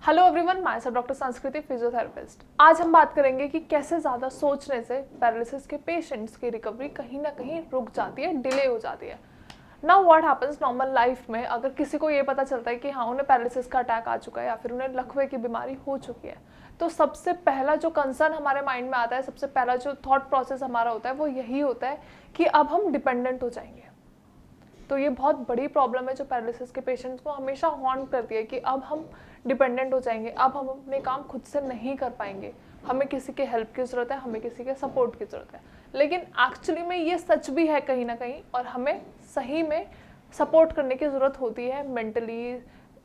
Hello everyone, my self doctor संस्कृति, physiotherapist. आज हम बात करेंगे कि कैसे ज़्यादा सोचने से पैरालिसिस के पेशेंट्स की रिकवरी कहीं ना कहीं रुक जाती है, डिले हो जाती है। Now what happens normal life में, अगर किसी को ये पता चलता है कि हाँ उन्हें पैरालिसिस का अटैक आ चुका है या फिर उन्हें लकवे की बीमारी हो चुकी है, तो सबसे पहला जो कंसर्न हमारे माइंड में आता है, सबसे पहला जो थॉट प्रोसेस हमारा होता है वो यही होता है कि अब हम डिपेंडेंट हो जाएंगे। तो ये बहुत बड़ी प्रॉब्लम है जो पैरालिसिस के पेशेंट्स को हमेशा हॉन्ट करती है कि अब हम डिपेंडेंट हो जाएंगे, अब हम अपने काम खुद से नहीं कर पाएंगे, हमें किसी के हेल्प की ज़रूरत है, हमें किसी के सपोर्ट की ज़रूरत है। लेकिन एक्चुअली में ये सच भी है कहीं ना कहीं, और हमें सही में सपोर्ट करने की ज़रूरत होती है, मेंटली,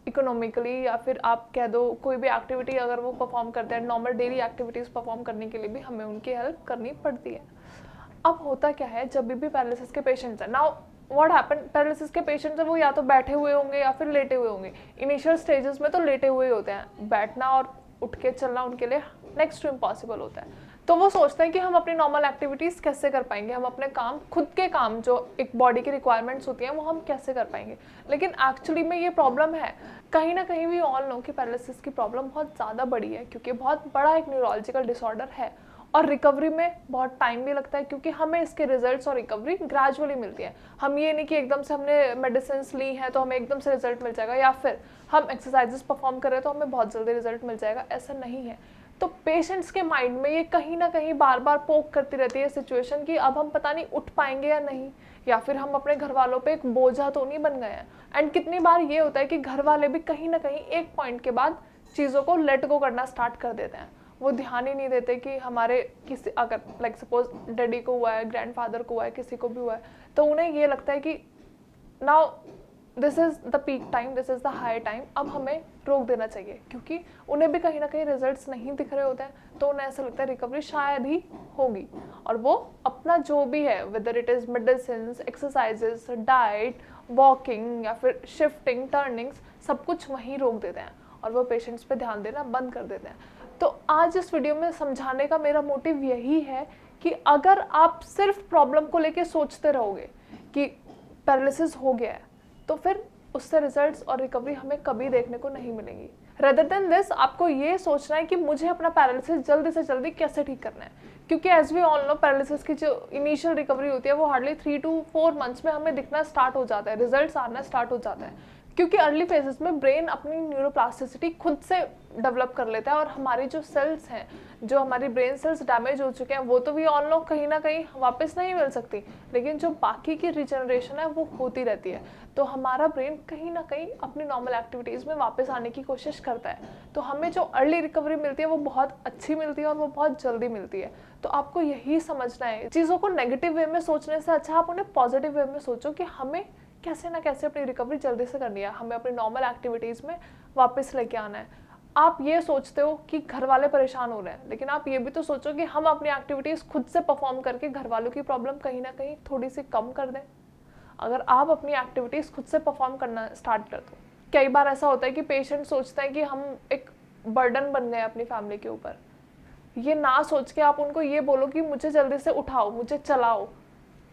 इकोनॉमिकली, या फिर आप कह दो कोई भी एक्टिविटी अगर वो परफॉर्म करते हैं, नॉर्मल डेली एक्टिविटीज़ परफॉर्म करने के लिए भी हमें उनकी हेल्प करनी पड़ती है। अब होता क्या है, जब भी पैरालिसिस के पेशेंट्स हैं, नाउ व्हाट हैपन, पैरालिसिस के पेशेंट्स हैं वो या तो बैठे हुए होंगे या फिर लेटे हुए होंगे। इनिशियल स्टेजेस में तो लेटे हुए होते हैं, बैठना और उठ के चलना उनके लिए नेक्स्ट टू इम्पॉसिबल होता है। तो वो सोचते हैं कि हम अपनी नॉर्मल एक्टिविटीज़ कैसे कर पाएंगे, हम अपने काम, खुद के काम जो एक बॉडी की रिक्वायरमेंट्स होती हैं वो हम कैसे कर पाएंगे। लेकिन एक्चुअली में ये प्रॉब्लम है, कहीं ना कहीं वी ऑल नो कि पैरालिसिस की प्रॉब्लम बहुत ज़्यादा बड़ी है, क्योंकि बहुत बड़ा एक न्यूरोलॉजिकल डिसऑर्डर है और रिकवरी में बहुत टाइम भी लगता है, क्योंकि हमें इसके रिजल्ट्स और रिकवरी ग्रेजुअली मिलती है। हम ये नहीं कि एकदम से हमने मेडिसिन ली हैं तो हमें एकदम से रिजल्ट मिल जाएगा, या फिर हम एक्सरसाइजेस परफॉर्म करें तो हमें बहुत जल्दी रिजल्ट मिल जाएगा, ऐसा नहीं है। तो पेशेंट्स के माइंड में ये कहीं ना कहीं बार बार पोक करती रहती है सिचुएशन कि अब हम पता नहीं उठ पाएंगे या नहीं, या फिर हम अपने घर वालों पे एक बोझा तो नहीं बन गए हैं। एंड कितनी बार ये होता है कि घर वाले भी कहीं ना कहीं एक पॉइंट के बाद चीज़ों को लेट गो करना स्टार्ट कर देते हैं। वो ध्यान ही नहीं देते कि हमारे किसी, अगर लाइक सपोज डैडी को हुआ है, ग्रैंडफादर को हुआ है, किसी को भी हुआ है, तो उन्हें ये लगता है कि now this is the peak time, this is the high time, अब हमें रोक देना चाहिए, क्योंकि उन्हें भी कहीं ना कहीं रिजल्ट्स नहीं दिख रहे होते हैं। तो उन्हें ऐसा लगता है रिकवरी शायद ही होगी, और वो अपना जो भी है, whether it is medicine, exercises, diet, walking या फिर शिफ्टिंग, टर्निंग्स, सब कुछ वहीं रोक देते हैं और वो पेशेंट्स पे ध्यान देना बंद कर देते हैं। तो आज इस वीडियो में समझाने का मेरा मोटिव यही है कि अगर आप सिर्फ प्रॉब्लम को लेके सोचते रहोगे कि पैरालिसिस हो गया है, तो फिर उससे रिजल्ट्स और रिकवरी हमें कभी देखने को नहीं मिलेंगी। रेदर देन दिस, आपको ये सोचना है कि मुझे अपना पैरालिसिस जल्दी से जल्दी कैसे ठीक करना है, क्योंकि as we all know paralysis की जो इनिशियल रिकवरी होती है वो हार्डली 3 to 4 मंथ्स में हमें दिखना स्टार्ट हो जाता है, रिजल्ट्स आना स्टार्ट हो जाता है, क्योंकि अर्ली फेजेस में ब्रेन अपनी न्यूरोप्लास्टिसिटी खुद से डेवलप कर लेता है, और हमारी जो सेल्स हैं, जो हमारी ब्रेन सेल्स डैमेज हो चुके हैं, वो तो वी ऑल नो कहीं ना कहीं वापस नहीं मिल सकती, लेकिन जो बाकी की रिजनरेशन है वो होती रहती है। तो हमारा ब्रेन कहीं ना कहीं अपनी नॉर्मल एक्टिविटीज़ में वापस आने की कोशिश करता है। तो हमें जो अर्ली रिकवरी मिलती है वो बहुत अच्छी मिलती है और वो बहुत जल्दी मिलती है। तो आपको यही समझना है, चीज़ों को नेगेटिव वे में सोचने से अच्छा आप उन्हें पॉजिटिव वे में सोचो कि हमें कैसे ना कैसे अपनी रिकवरी जल्दी से करनी है, हमें अपनी नॉर्मल एक्टिविटीज़ में वापस लेके आना है। आप ये सोचते हो कि घर वाले परेशान हो रहे हैं, लेकिन आप ये भी तो सोचो कि हम अपनी एक्टिविटीज़ खुद से परफॉर्म करके घर वालों की प्रॉब्लम कहीं ना कहीं थोड़ी सी कम कर दें। अगर आप अपनी एक्टिविटीज़ खुद से परफॉर्म करना स्टार्ट कर दो। कई बार ऐसा होता है कि पेशेंट सोचते हैं कि हम एक बर्डन बन गए अपनी फैमिली के ऊपर। ये ना सोच के आप उनको ये बोलो कि मुझे जल्दी से उठाओ, मुझे चलाओ,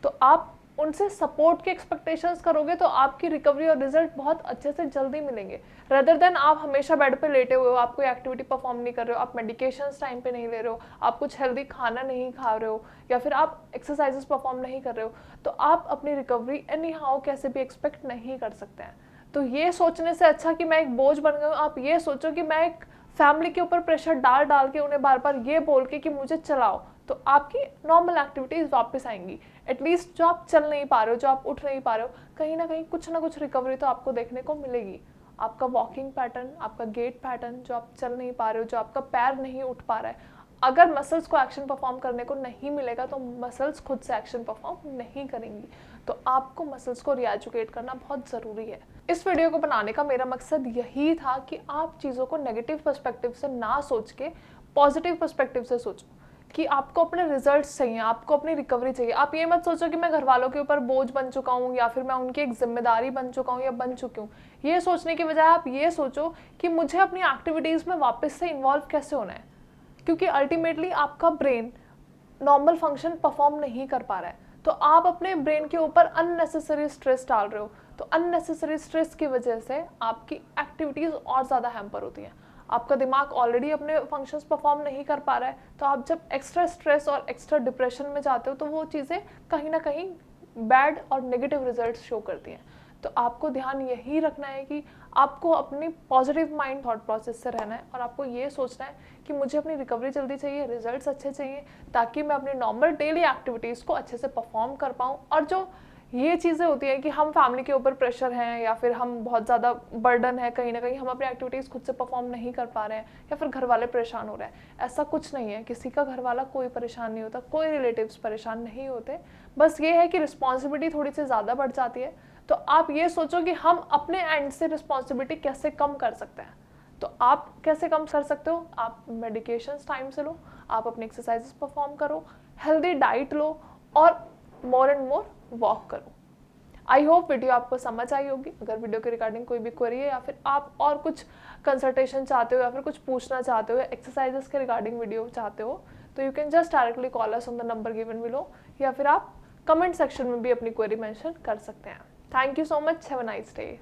तो आप उनसे सपोर्ट के एक्सपेक्टेशंस करोगे तो आपकी रिकवरी और रिजल्ट बहुत अच्छे से जल्दी मिलेंगे। रेदर देन आप हमेशा बेड पे लेटे हुए हो, आप कोई एक्टिविटी परफॉर्म नहीं कर रहे हो, आप मेडिकेशंस टाइम पे नहीं ले रहे हो, आप कुछ हेल्दी खाना नहीं खा रहे हो, या फिर आप एक्सरसाइजेस परफॉर्म नहीं कर रहे हो, तो आप अपनी रिकवरी एनी हाउ कैसे भी एक्सपेक्ट नहीं कर सकते हैं। तो ये सोचने से अच्छा कि मैं एक बोझ बन गया हूँ, आप ये सोचो कि मैं एक फैमिली के ऊपर प्रेशर डाल डाल के उन्हें बार बार ये बोल के कि मुझे चलाओ, तो आपकी नॉर्मल एक्टिविटीज़ वापस आएंगी। एटलीस्ट जो आप चल नहीं पा रहे हो, जो आप उठ नहीं पा रहे हो, कहीं ना कहीं कुछ ना कुछ रिकवरी तो आपको देखने को मिलेगी। आपका वॉकिंग पैटर्न, आपका गेट पैटर्न, जो आप चल नहीं पा रहे हो, जो आपका पैर नहीं उठ पा रहा है, अगर मसल्स को एक्शन परफॉर्म करने को नहीं मिलेगा तो मसल्स खुद से एक्शन परफॉर्म नहीं करेंगी। तो आपको मसल्स को रीएजुकेट करना बहुत ज़रूरी है। इस वीडियो को बनाने का मेरा मकसद यही था कि आप चीज़ों को नेगेटिव पर्सपेक्टिव से ना सोच के पॉजिटिव पर्सपेक्टिव से सोचो कि आपको अपने रिजल्ट्स चाहिए, आपको अपनी रिकवरी चाहिए। आप ये मत सोचो कि मैं घर वालों के ऊपर बोझ बन चुका हूँ या फिर मैं उनकी एक जिम्मेदारी बन चुका हूँ या बन चुकी हूँ। ये सोचने की बजाय आप ये सोचो कि मुझे अपनी एक्टिविटीज़ में वापस से इन्वॉल्व कैसे होना है, क्योंकि अल्टीमेटली आपका ब्रेन नॉर्मल फंक्शन परफॉर्म नहीं कर पा रहा है, तो आप अपने ब्रेन के ऊपर अननेसेसरी स्ट्रेस डाल रहे हो। तो अननेसेसरी स्ट्रेस की वजह से आपकी एक्टिविटीज़ और ज़्यादा हैम्पर होती हैं। आपका दिमाग ऑलरेडी अपने फंक्शंस परफॉर्म नहीं कर पा रहा है, तो आप जब एक्स्ट्रा स्ट्रेस और एक्स्ट्रा डिप्रेशन में जाते हो तो वो चीज़ें कहीं ना कहीं बैड और नेगेटिव रिजल्ट शो करती हैं। तो आपको ध्यान यही रखना है कि आपको अपनी पॉजिटिव माइंड थॉट प्रोसेस से रहना है और आपको ये सोचना है कि मुझे अपनी रिकवरी जल्दी चाहिए, रिजल्ट्स अच्छे चाहिए, ताकि मैं अपनी नॉर्मल डेली एक्टिविटीज़ को अच्छे से परफॉर्म कर पाऊँ। और जो ये चीज़ें होती हैं कि हम फैमिली के ऊपर प्रेशर हैं या फिर हम बहुत ज़्यादा बर्डन है, कहीं ना कहीं हम अपनी एक्टिविटीज़ खुद से परफॉर्म नहीं कर पा रहे हैं या फिर घर वाले परेशान हो रहे हैं, ऐसा कुछ नहीं है। किसी का घर वाला कोई परेशान नहीं होता, कोई रिलेटिव्स परेशान नहीं होते। बस ये है कि रिस्पॉन्सिबिलिटी थोड़ी सी ज़्यादा बढ़ जाती है। तो आप ये सोचो कि हम अपने एंड से रिस्पॉन्सिबिलिटी कैसे कम कर सकते हैं। तो आप कैसे कम कर सकते हो? आप मेडिकेशंस टाइम से लो, आप अपनी एक्सरसाइजेस परफॉर्म करो, हेल्दी डाइट लो और मोर एंड मोर वॉक करो। आई होप वीडियो आपको समझ आई होगी। अगर वीडियो के रिगार्डिंग कोई भी क्वेरी है या फिर आप और कुछ कंसल्टेशन चाहते हो या फिर कुछ पूछना चाहते हो या एक्सरसाइजेस के रिगार्डिंग वीडियो चाहते हो, तो you can just directly call us on the number given below, या फिर आप कमेंट सेक्शन में भी अपनी क्वेरी मेंशन कर सकते हैं। Thank you so much, have a nice day.